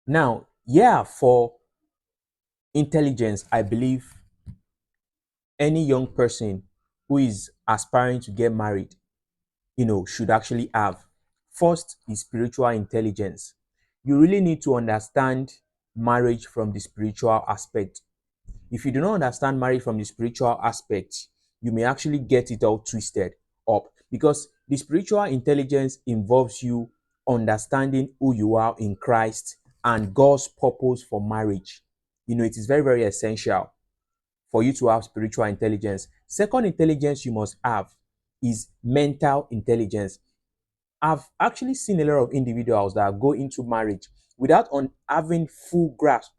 Now, yeah, for intelligence, I believe any young person who is aspiring to get married, should actually have. First is spiritual intelligence. You really need to understand marriage from the spiritual aspect. If you do not understand marriage from the spiritual aspect, you may actually get it all twisted up, because the spiritual intelligence involves you understanding who you are in Christ and God's purpose for marriage. It is very, very essential for you to have spiritual intelligence. Second intelligence you must have is mental intelligence. I've actually seen a lot of individuals that go into marriage without having full grasp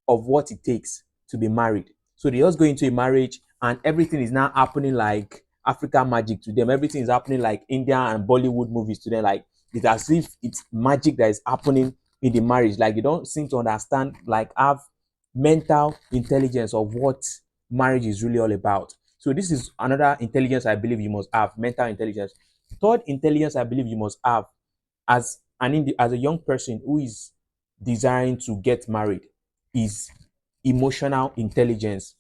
of what it takes to be married. So they just go into a marriage and everything is now happening like African magic to them. Everything is happening like India and Bollywood movies to them. Like it's as if it's magic that is happening in the marriage. Like they don't seem to understand, like have mental intelligence of what marriage is really all about. So this is another intelligence I believe you must have, mental intelligence. Third intelligence I believe you must have as a young person who is desiring to get married is emotional intelligence.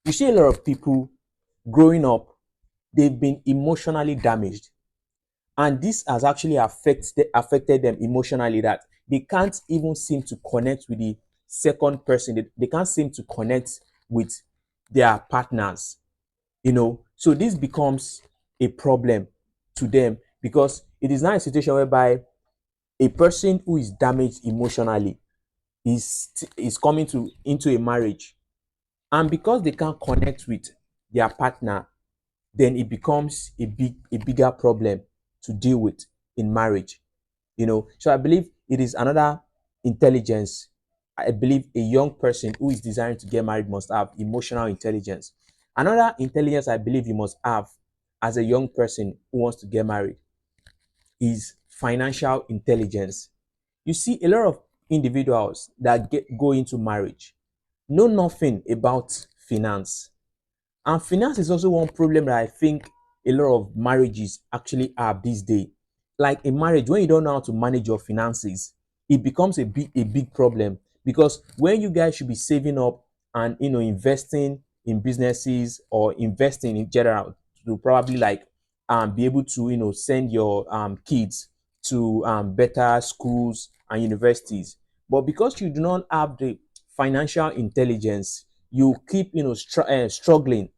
You see a lot of people growing up, they've been emotionally damaged, and this has actually affected them emotionally, that they can't even seem to connect with the second person. They can't seem to connect with their partners. So this becomes a problem to them, because it is now a situation whereby a person who is damaged emotionally is coming to into a marriage, and because they can't connect with their partner, then it becomes a bigger problem to deal with in marriage. So I believe it is another intelligence. I believe a young person who is desiring to get married must have emotional intelligence. Another intelligence I believe you must have as a young person who wants to get married is financial intelligence. You see a lot of individuals that go into marriage know nothing about finance. And finance is also one problem that I think a lot of marriages actually have these days. Like in marriage, when you don't know how to manage your finances, it becomes a big problem, because when you guys should be saving up and investing in businesses or investing in general to probably like be able to send your kids to better schools and universities. But because you do not have the financial intelligence, you keep struggling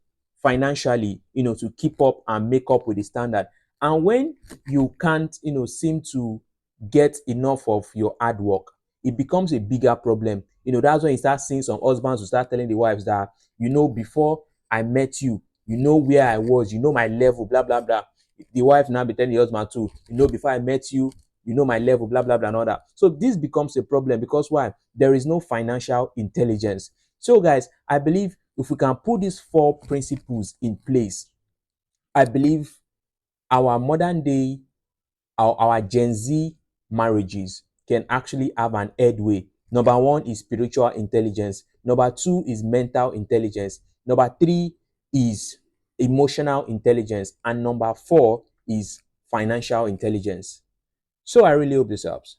financially, to keep up and make up with the standard. And when you can't, seem to get enough of your hard work, it becomes a bigger problem. That's when you start seeing some husbands who start telling the wives that, before I met you, where I was, my level, blah, blah, blah. The wife now be telling the husband too, before I met you, my level, blah, blah, blah, and all that. So this becomes a problem, because why? There is no financial intelligence. So, guys, I believe if we can put these four principles in place, I believe our modern day, our Gen Z marriages can actually have an headway. Number one is spiritual intelligence. Number two is mental intelligence. Number three is emotional intelligence. And number four is financial intelligence. So I really hope this helps.